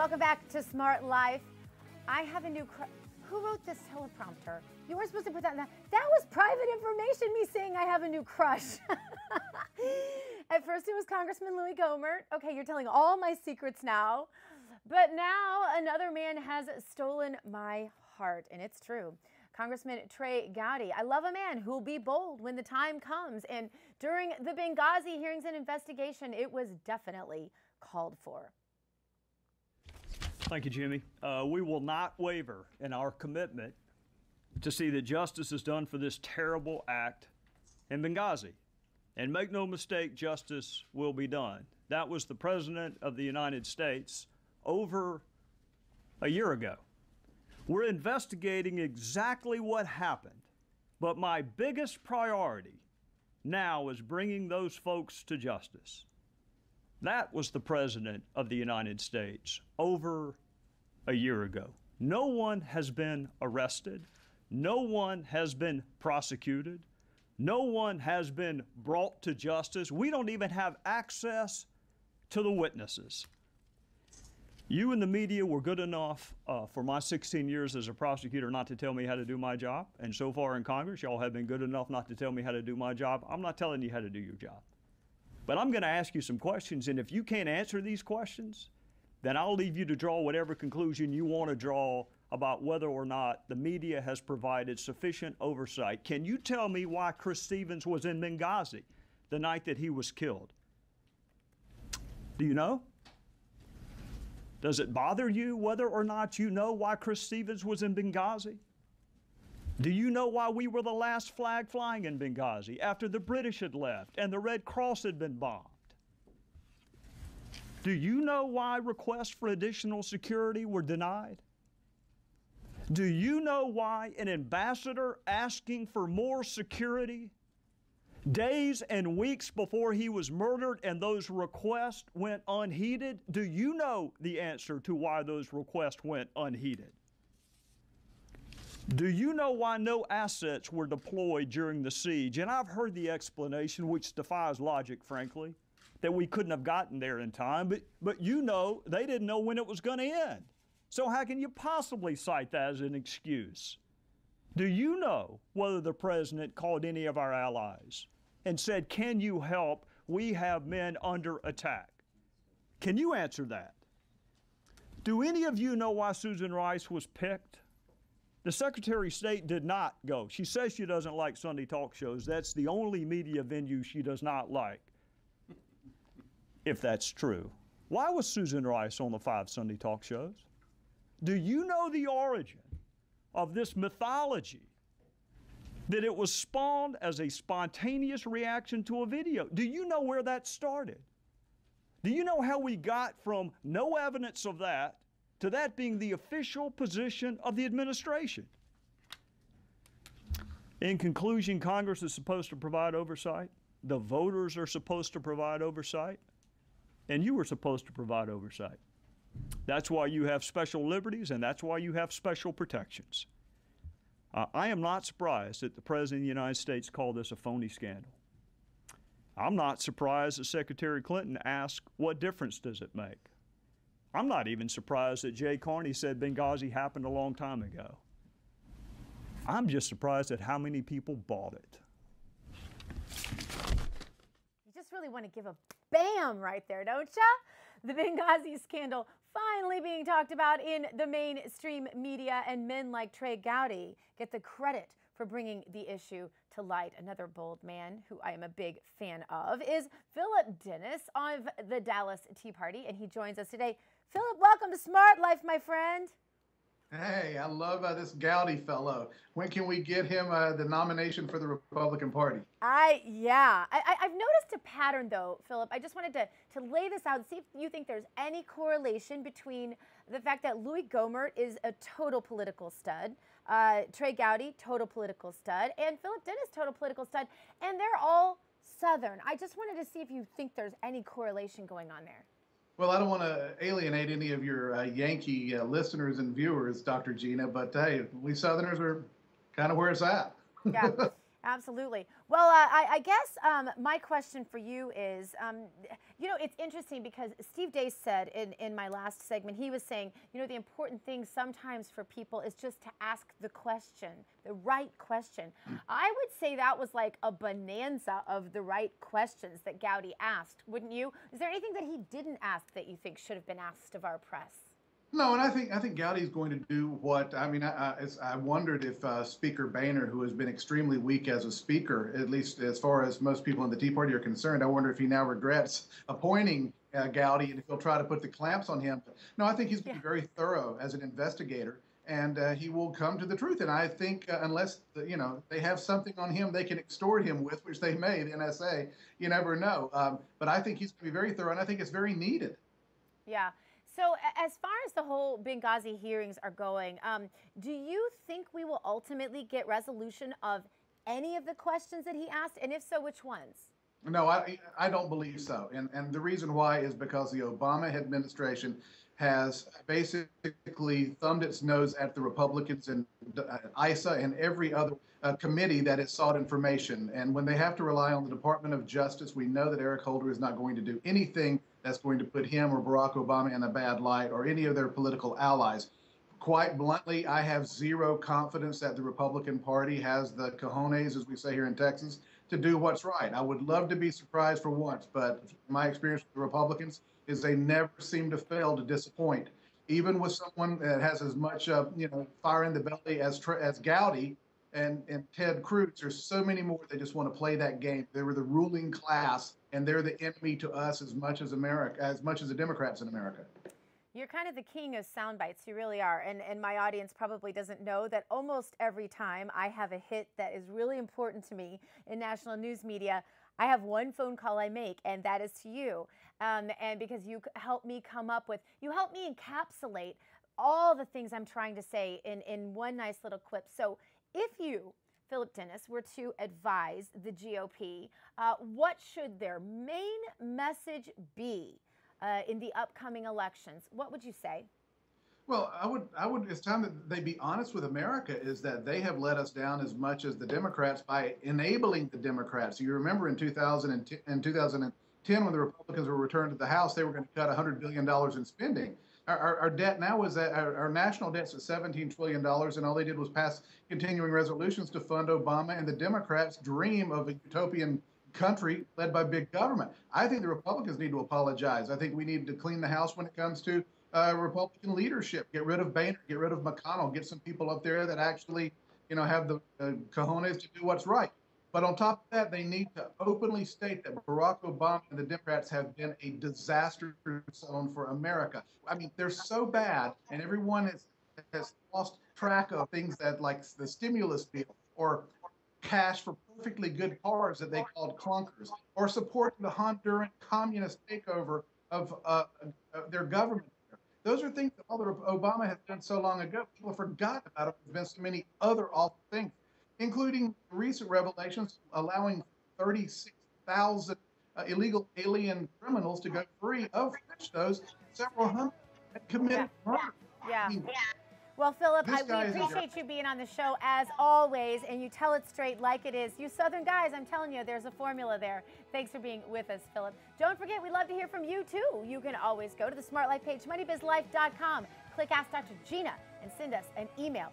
Welcome back to Smart Life. I have a new who wrote this teleprompter? You were supposed to put that in that. That was private information, me saying I have a new crush. At first it was Congressman Louis Gohmert. Okay, you're telling all my secrets now. But now another man has stolen my heart, and it's true. Congressman Trey Gowdy. I love a man who'll be bold when the time comes. And during the Benghazi hearings and investigation, it was definitely called for. Thank you, Jimmy. We will not waver in our commitment to see that justice is done for this terrible act in Benghazi. And make no mistake, justice will be done. That was the President of the United States over a year ago. We're investigating exactly what happened, but my biggest priority now is bringing those folks to justice. That was the President of the United States over a year ago. No one has been arrested. No one has been prosecuted. No one has been brought to justice. We don't even have access to the witnesses. You and the media were good enough for my 16 years as a prosecutor not to tell me how to do my job. And so far in Congress, y'all have been good enough not to tell me how to do my job. I'm not telling you how to do your job. But I'm going to ask you some questions, and if you can't answer these questions, then I'll leave you to draw whatever conclusion you want to draw about whether or not the media has provided sufficient oversight. Can you tell me why Chris Stevens was in Benghazi the night that he was killed? Do you know? Does it bother you whether or not you know why Chris Stevens was in Benghazi? Do you know why we were the last flag flying in Benghazi after the British had left and the Red Cross had been bombed? Do you know why requests for additional security were denied? Do you know why an ambassador asking for more security days and weeks before he was murdered and those requests went unheeded? Do you know the answer to why those requests went unheeded? Do you know why no assets were deployed during the siege? And I've heard the explanation, which defies logic, frankly, that we couldn't have gotten there in time, but you know they didn't know when it was going to end. So how can you possibly cite that as an excuse? Do you know whether the President called any of our allies and said, can you help? We have men under attack. Can you answer that? Do any of you know why Susan Rice was picked? The Secretary of State did not go. She says she doesn't like Sunday talk shows. That's the only media venue she does not like, if that's true. Why was Susan Rice on the 5 Sunday talk shows? Do you know the origin of this mythology that it was spawned as a spontaneous reaction to a video? Do you know where that started? Do you know how we got from no evidence of that to that being the official position of the administration? In conclusion, Congress is supposed to provide oversight. The voters are supposed to provide oversight. And you were supposed to provide oversight. That's why you have special liberties, and that's why you have special protections. I am not surprised that the President of the United States called this a phony scandal. I'm not surprised that Secretary Clinton asked, what difference does it make? I'm not even surprised that Jay Carney said Benghazi happened a long time ago. I'm just surprised at how many people bought it. You just really want to give a bam right there, don't ya? The Benghazi scandal finally being talked about in the mainstream media, and men like Trey Gowdy get the credit for bringing the issue to light. Another bold man who I am a big fan of is Phillip Dennis of the Dallas Tea Party, and he joins us today. Phillip, welcome to Smart Life, my friend. Hey, I love this Gowdy fellow. When can we get him the nomination for the Republican Party? I've noticed a pattern, though, Phillip. I just wanted to lay this out and see if you think there's any correlation between the fact that Louis Gohmert is a total political stud, Trey Gowdy, total political stud, and Phillip Dennis, total political stud, and they're all Southern. I just wanted to see if you think there's any correlation going on there. Well, I don't want to alienate any of your Yankee listeners and viewers, Dr. Gina, but hey, we Southerners are kind of where it's at. Yeah. Absolutely. Well, I guess my question for you is, it's interesting because Steve Deace said in my last segment, he was saying, the important thing sometimes for people is just to ask the question, the right question. I would say that was like a bonanza of the right questions that Gowdy asked, wouldn't you? Is there anything that he didn't ask that you think should have been asked of our press? No, and I think Gowdy's going to do what I mean. I wondered if Speaker Boehner, who has been extremely weak as a speaker, at least as far as most people in the Tea Party are concerned, I wonder if he now regrets appointing Gowdy and if he'll try to put the clamps on him. But no, I think he's going to be very thorough as an investigator, and he will come to the truth. And I think unless they have something on him they can extort him with, which they may, the NSA, you never know. But I think he's going to be very thorough, and I think it's very needed. Yeah. So as far as the whole Benghazi hearings are going, do you think we will ultimately get resolution of any of the questions that he asked? And if so, which ones? No, I don't believe so. And the reason why is because the Obama administration has basically thumbed its nose at the Republicans and ISA and every other committee that has sought information. And when they have to rely on the Department of Justice, we know that Eric Holder is not going to do anything that's going to put him or Barack Obama in a bad light or any of their political allies. Quite bluntly, I have zero confidence that the Republican Party has the cojones, as we say here in Texas, to do what's right. I would love to be surprised for once, but my experience with the Republicans is they never seem to fail to disappoint. Even with someone that has as much fire in the belly as Gowdy and Ted Cruz, there's so many more that just want to play that game. They were the ruling class, and they're the enemy to us as much as the Democrats in America. You're kind of the king of sound bites. You really are. And my audience probably doesn't know that almost every time I have a hit that is really important to me in national news media, I have one phone call I make, and that is to you. And because you help me you help me encapsulate all the things I'm trying to say in one nice little clip. So if you, Phillip Dennis, were to advise the GOP, what should their main message be in the upcoming elections? What would you say? Well, I would. It's time that they be honest with America. Is that they have let us down as much as the Democrats by enabling the Democrats. You remember in 2010, when the Republicans were returned to the House, they were going to cut $100 billion in spending. Our debt now is that our national debt's at $17 trillion, and all they did was pass continuing resolutions to fund Obama and the Democrats' dream of a utopian country led by big government. I think the Republicans need to apologize. I think we need to clean the house when it comes to Republican leadership. Get rid of Boehner, get rid of McConnell, get some people up there that actually, have the cojones to do what's right. But on top of that, they need to openly state that Barack Obama and the Democrats have been a disaster zone for America. I mean, they're so bad, and everyone has lost track of things that, like the stimulus bill or cash for perfectly good cars that they called clunkers, or supporting the Honduran communist takeover of their government. Those are things that Obama has done so long ago. People forgot about it. There's been so many other awful things, including recent revelations allowing 36,000 illegal alien criminals to go free, of which those several hundred had committed murder. Yeah. I mean, well, Phillip, we appreciate you being on the show as always, and you tell it straight like it is. You Southern guys, I'm telling you, there's a formula there. Thanks for being with us, Phillip. Don't forget, we'd love to hear from you, too. You can always go to the Smart Life page, moneybizlife.com. Click Ask Dr. Gina and send us an email.